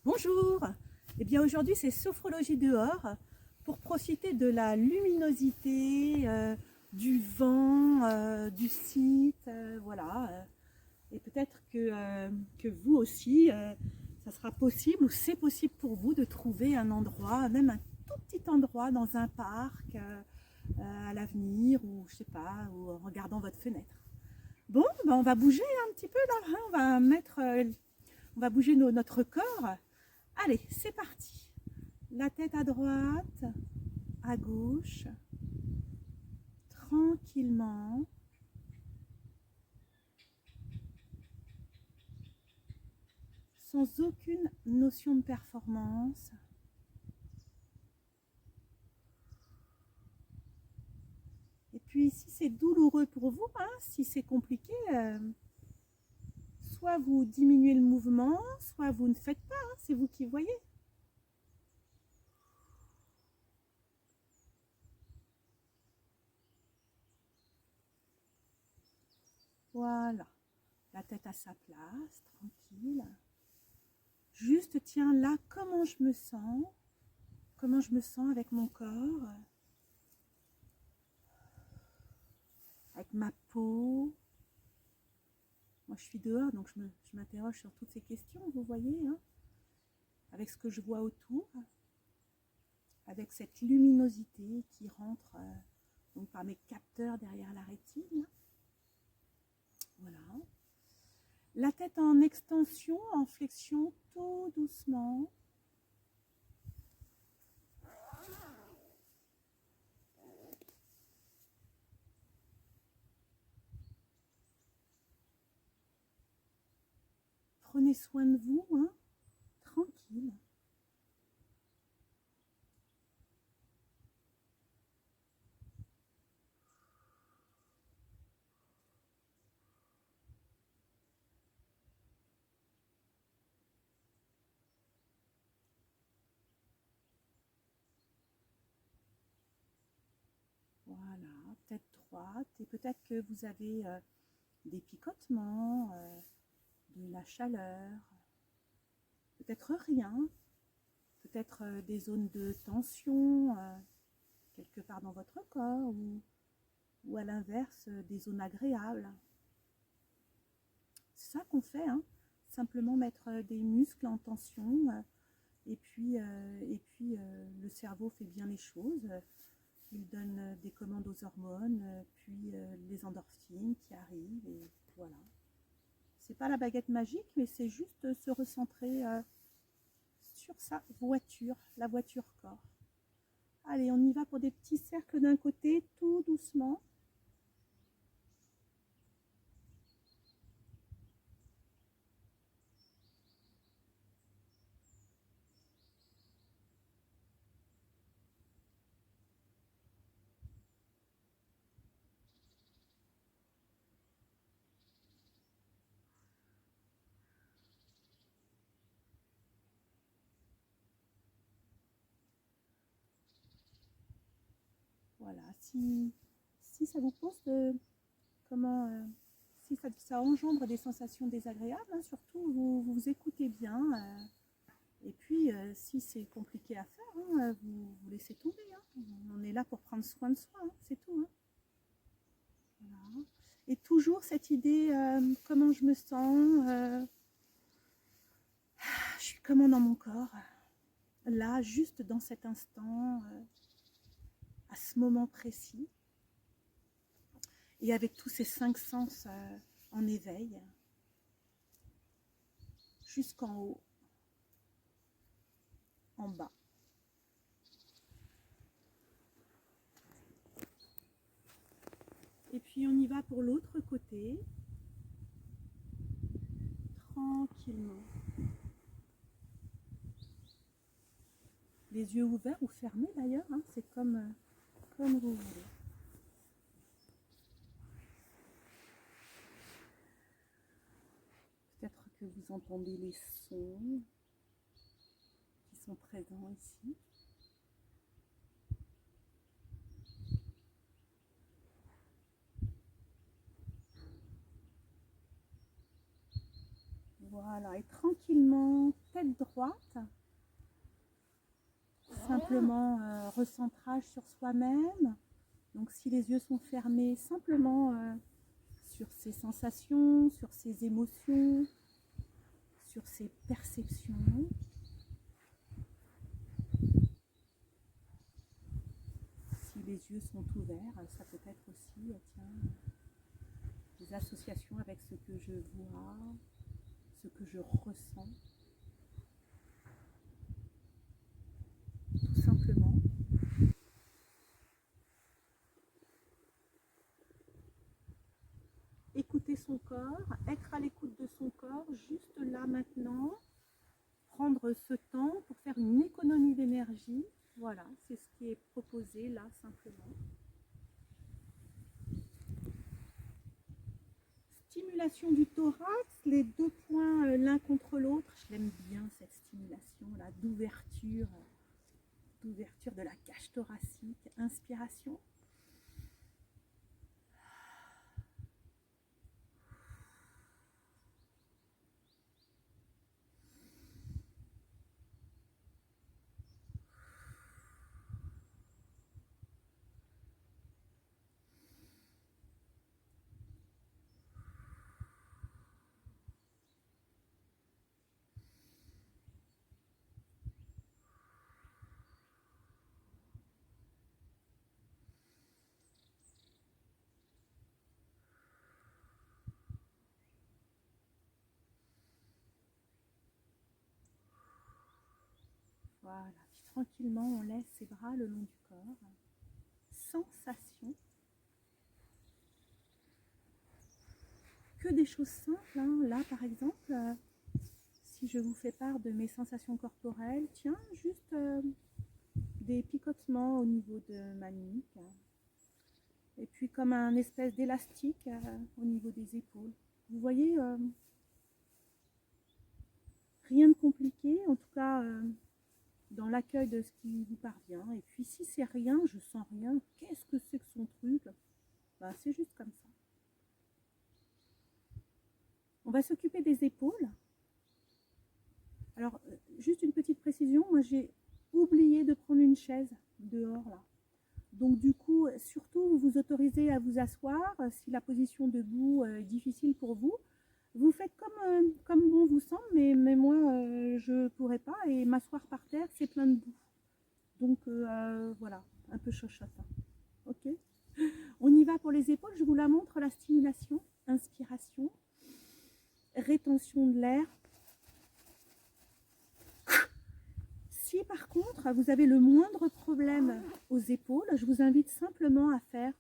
Bonjour. Eh bien aujourd'hui c'est sophrologie dehors pour profiter de la luminosité, du vent, du site, voilà. Et peut-être que vous aussi, ça sera possible ou c'est possible pour vous de trouver un endroit, même un tout petit endroit dans un parc à l'avenir ou je sais pas, ou en regardant votre fenêtre. Bon, ben on va bouger un petit peu là, hein, on va bouger notre corps. Allez, c'est parti. La tête à droite, à gauche, tranquillement, sans aucune notion de performance. Et puis si c'est douloureux pour vous, hein, si c'est compliqué, soit vous diminuez le mouvement, soit vous ne faites pas, hein, c'est vous qui voyez. Voilà, la tête à sa place, tranquille. Juste tiens là, comment je me sens avec mon corps, avec ma peau. Moi je suis dehors donc je m'interroge sur toutes ces questions, vous voyez, hein, avec ce que je vois autour, avec cette luminosité qui rentre donc par mes capteurs derrière la rétine. Voilà. La tête en extension, en flexion, tout doucement. Prenez soin de vous, hein, tranquille. Voilà, tête droite. Et peut-être que vous avez des picotements, de la chaleur, peut-être rien, peut-être des zones de tension quelque part dans votre corps ou à l'inverse des zones agréables. C'est ça qu'on fait, hein, simplement mettre des muscles en tension et puis le cerveau fait bien les choses. Il donne des commandes aux hormones, puis les endorphines qui arrivent et voilà. C'est pas la baguette magique, mais c'est juste se recentrer sur sa voiture, la voiture corps. Allez, on y va pour des petits cercles d'un côté, tout doucement. Voilà, si ça vous pose comment, si ça engendre des sensations désagréables, hein, surtout vous écoutez bien. Et puis, si c'est compliqué à faire, hein, vous laissez tomber. Hein. On est là pour prendre soin de soi, hein, c'est tout. Hein. Voilà. Et toujours cette idée, comment je me sens, je suis comment dans mon corps, là, juste dans cet instant, à ce moment précis. Et avec tous ces 5 sens en éveil, jusqu'en haut, en bas. Et puis on y va pour l'autre côté, tranquillement. Les yeux ouverts ou fermés d'ailleurs, hein, c'est comme vous voulez. Peut-être que vous entendez les sons qui sont présents ici. Voilà, et tranquillement, tête droite. étroite. Simplement recentrage sur soi-même. Donc si les yeux sont fermés, simplement sur ses sensations, sur ses émotions, sur ses perceptions. Si les yeux sont ouverts, ça peut être aussi des associations avec ce que je vois, ce que je ressens. Tout simplement. Écouter son corps, être à l'écoute de son corps, juste là maintenant, prendre ce temps pour faire une économie d'énergie. Voilà, c'est ce qui est proposé là simplement. Stimulation du thorax, les deux points l'un contre l'autre. Je l'aime bien cette stimulation là, d'ouverture de la cage thoracique. Inspiration. Voilà, puis tranquillement on laisse ses bras le long du corps. Sensation. Que des choses simples, hein. Là par exemple, si je vous fais part de mes sensations corporelles, tiens, juste des picotements au niveau de ma nuque. Et puis comme un espèce d'élastique au niveau des épaules. Vous voyez, rien de compliqué, en tout cas dans l'accueil de ce qui vous parvient. Et puis si c'est rien, je sens rien, qu'est-ce que c'est que son truc? Ben, c'est juste comme ça. On va s'occuper des épaules. Alors, juste une petite précision, moi j'ai oublié de prendre une chaise dehors là. Donc du coup, surtout, vous vous autorisez à vous asseoir. Si la position debout est difficile pour vous, vous faites comme bon vous semble, mais moi, je ne pourrais pas. Et m'asseoir par terre, c'est plein de boue. Donc voilà, un peu chochotte. Hein. Ok. On y va pour les épaules. Je vous la montre, la stimulation. Inspiration. Rétention de l'air. Si par contre, vous avez le moindre problème aux épaules, je vous invite simplement à faire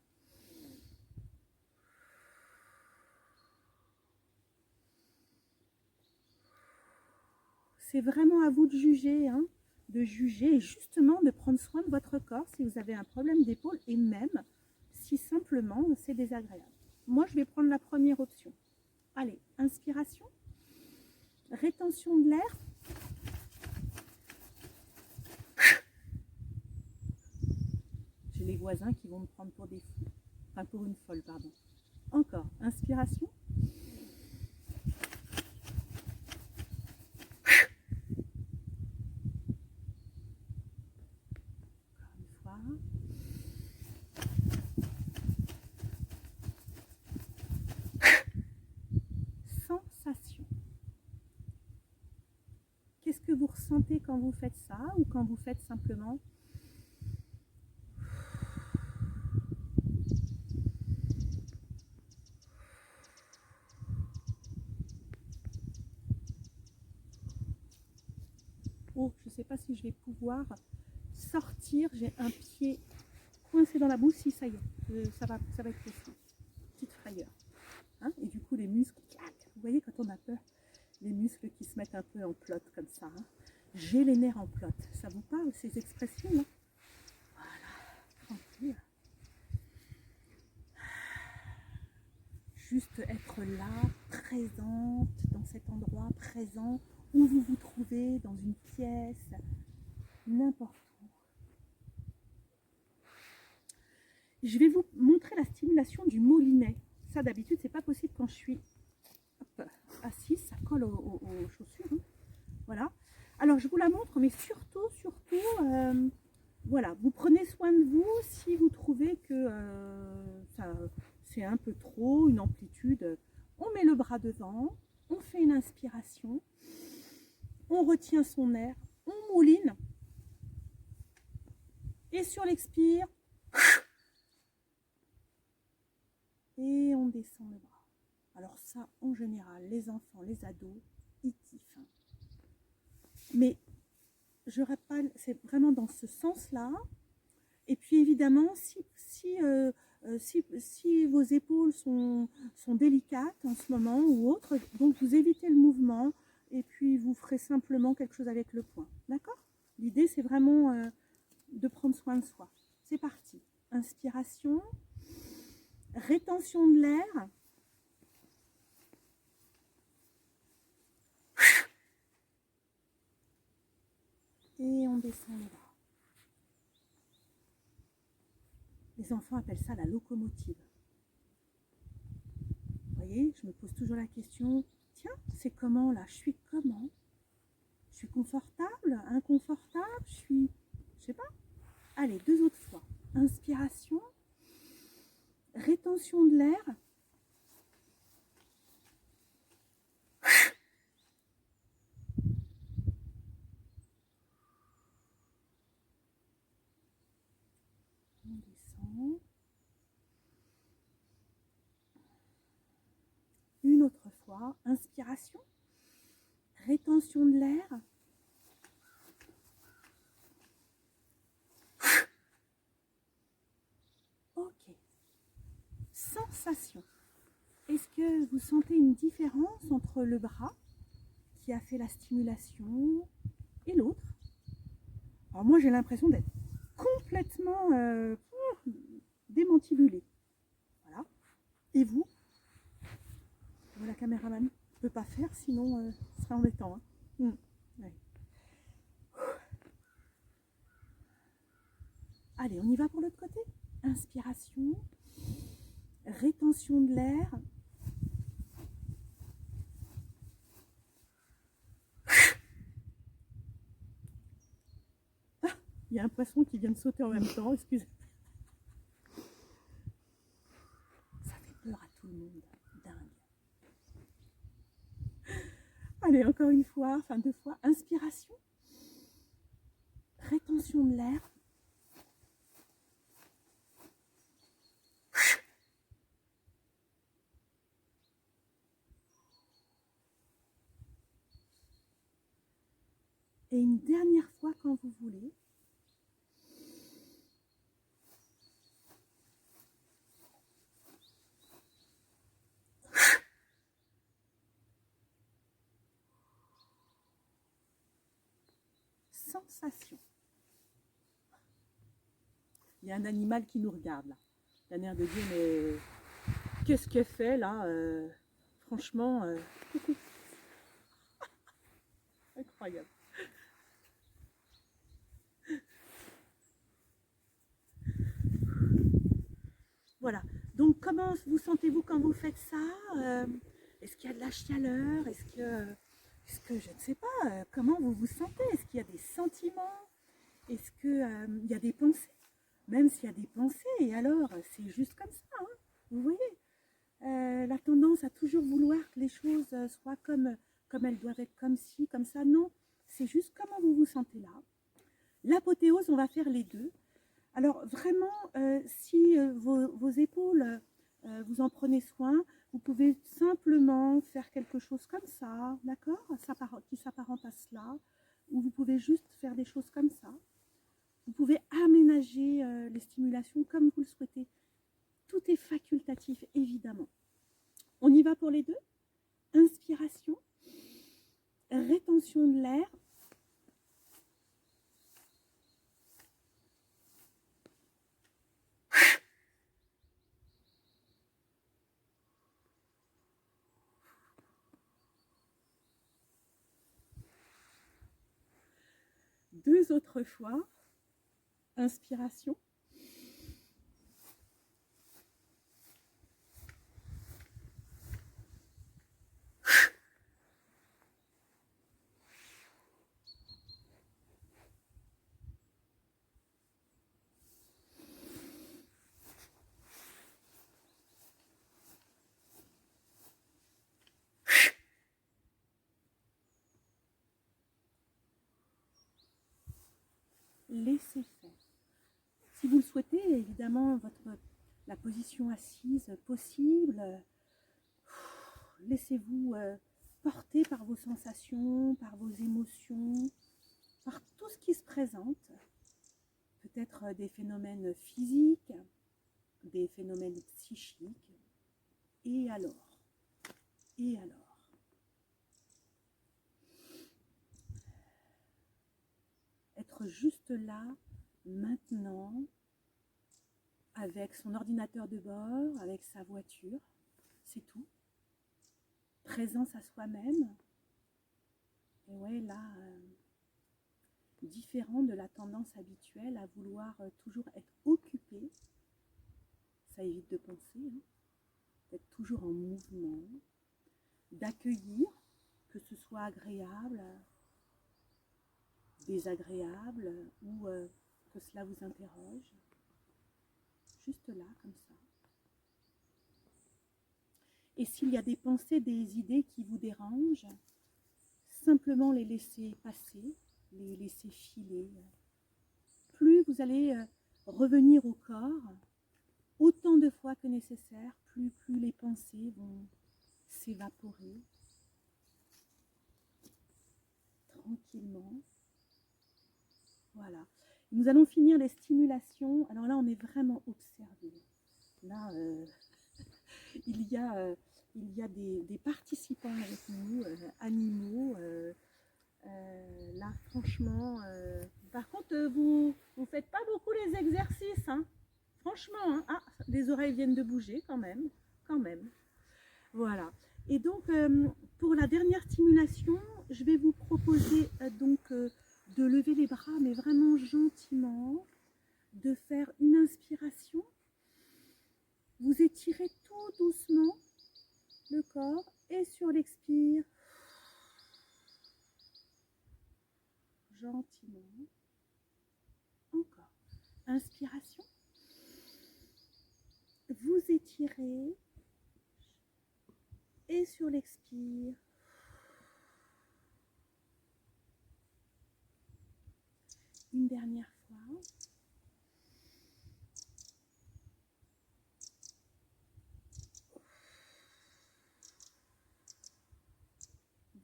c'est vraiment à vous de juger, hein, de juger et justement de prendre soin de votre corps si vous avez un problème d'épaule et même si simplement c'est désagréable. Moi, je vais prendre la première option. Allez, inspiration, rétention de l'air. J'ai les voisins qui vont me prendre pour des fous. Enfin, pour une folle, pardon. Encore, inspiration. Encore une fois. Sensation. Qu'est-ce que vous ressentez quand vous faites ça ou quand vous faites simplement oh, je ne sais pas si je vais pouvoir sortir, j'ai un pied coincé dans la boue, si ça y est, ça va être possible. Petite frayeur. Hein, et du coup les muscles, vous voyez quand on a peur, les muscles qui se mettent un peu en plot comme ça. Hein. J'ai les nerfs en plot. Ça vous parle ces expressions-là? Voilà, tranquille. Juste être là, présente, dans cet endroit présent, où vous vous trouvez, dans une pièce, n'importe où. Je vais vous montrer la stimulation du moulinet. Ça, d'habitude, c'est pas possible quand je suis assise, ça colle aux chaussures. Hein. Voilà. Alors, alors je vous la montre, mais surtout, voilà, vous prenez soin de vous si vous trouvez que c'est un peu trop, une amplitude. On met le bras devant, on fait une inspiration, on retient son air, on mouline, et sur l'expire, et on descend le bras. Alors ça, en général, les enfants, les ados, ils kiffent. Mais je rappelle, c'est vraiment dans ce sens-là. Et puis évidemment, si vos épaules sont délicates en ce moment ou autre, donc vous évitez le mouvement et puis vous ferez simplement quelque chose avec le poing. D'accord? L'idée, c'est vraiment de prendre soin de soi. C'est parti. Inspiration, rétention de l'air. Et on descend les bras. Les enfants appellent ça la locomotive. Vous voyez, je me pose toujours la question, tiens, c'est comment là? Je suis comment? Je suis confortable? Inconfortable? Je sais pas. Allez, 2 autres fois. Inspiration, rétention de l'air. On descend. Une autre fois. Inspiration, rétention de l'air. Ok. Sensation. Est-ce que vous sentez une différence entre le bras qui a fait la stimulation et l'autre? Alors moi j'ai l'impression d'être complètement démantibulée. Voilà. Et vous? La caméraman ne peut pas faire, sinon ce serait embêtant. Hein. Ouais. Allez, on y va pour l'autre côté. Inspiration, rétention de l'air. Ah, il y a un poisson qui vient de sauter en même temps, excusez. Ça fait peur à tout le monde, dingue. Allez, encore une fois, enfin 2 fois. Inspiration, rétention de l'air. Et une dernière fois quand vous voulez. Sensation. Il y a un animal qui nous regarde là. D'un air de dire mais qu'est-ce qu'elle fait là franchement, incroyable. Voilà. Donc comment vous sentez-vous quand vous faites ça? Est-ce qu'il y a de la chaleur? Est-ce que je ne sais pas, comment vous vous sentez? Est-ce qu'il y a des sentiments? Est-ce qu'il y a des pensées? Même s'il y a des pensées, et alors c'est juste comme ça, hein, vous voyez, la tendance à toujours vouloir que les choses soient comme elles doivent être, comme ci, comme ça. Non, c'est juste comment vous vous sentez là. L'apothéose, on va faire les deux. Alors vraiment, si vos épaules, vous en prenez soin, vous pouvez simplement faire quelque chose comme ça, d'accord, qui s'apparente à cela, ou vous pouvez juste faire des choses comme ça. Vous pouvez aménager les stimulations comme vous le souhaitez. Tout est facultatif, évidemment. On y va pour les deux. Inspiration, rétention de l'air. Deux autres fois. Inspiration. laissez faire. Si vous le souhaitez, évidemment, la position assise possible, laissez-vous porter par vos sensations, par vos émotions, par tout ce qui se présente. Peut-être des phénomènes physiques, des phénomènes psychiques. Et alors? Et alors? Être juste là, maintenant, avec son ordinateur de bord, avec sa voiture, c'est tout. Présence à soi-même. Et ouais, là, différent de la tendance habituelle à vouloir toujours être occupé. Ça évite de penser, hein, d'être toujours en mouvement, d'accueillir, que ce soit agréable, désagréable, ou que cela vous interroge. Juste là, comme ça. Et s'il y a des pensées, des idées qui vous dérangent, simplement les laisser passer, les laisser filer. Plus vous allez revenir au corps, autant de fois que nécessaire, plus les pensées vont s'évaporer tranquillement. Voilà. Nous allons finir les stimulations. Alors là, on est vraiment observé. Là, il y a des participants avec nous, animaux. Là, franchement, par contre, vous faites pas beaucoup les exercices, hein. Franchement, hein. Ah, les oreilles viennent de bouger quand même, quand même. Voilà. Et donc, pour la dernière stimulation, je vais vous proposer de lever les bras, mais vraiment gentiment, de faire une inspiration. Vous étirez tout doucement le corps et sur l'expire, gentiment. Encore. Inspiration. Vous étirez et sur l'expire, une dernière fois.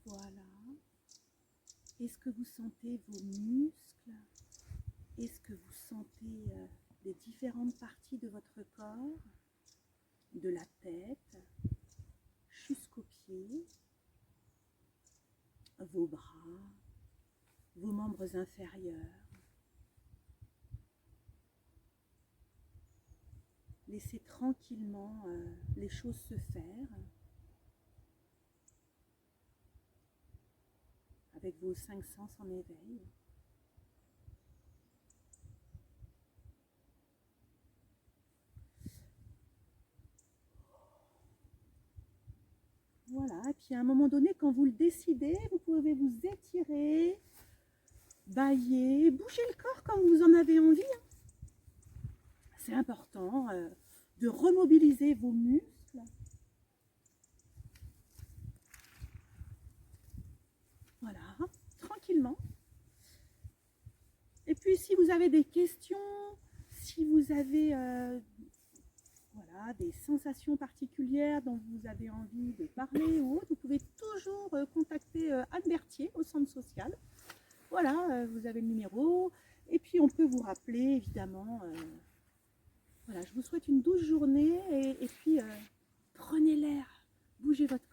Voilà. Est-ce que vous sentez vos muscles? Est-ce que vous sentez les différentes parties de votre corps, de la tête jusqu'aux pieds, vos bras, vos membres inférieurs? Laissez tranquillement les choses se faire avec vos 5 sens en éveil. Voilà, et puis à un moment donné, quand vous le décidez, vous pouvez vous étirer, bâiller, bouger le corps comme vous en avez envie. C'est important de remobiliser vos muscles. Voilà, tranquillement. Et puis si vous avez des questions, si vous avez voilà, des sensations particulières dont vous avez envie de parler ou autre, vous pouvez toujours contacter Anne Berthier au centre social. Voilà, vous avez le numéro. Et puis on peut vous rappeler évidemment. Voilà, je vous souhaite une douce journée et puis prenez l'air, bougez votre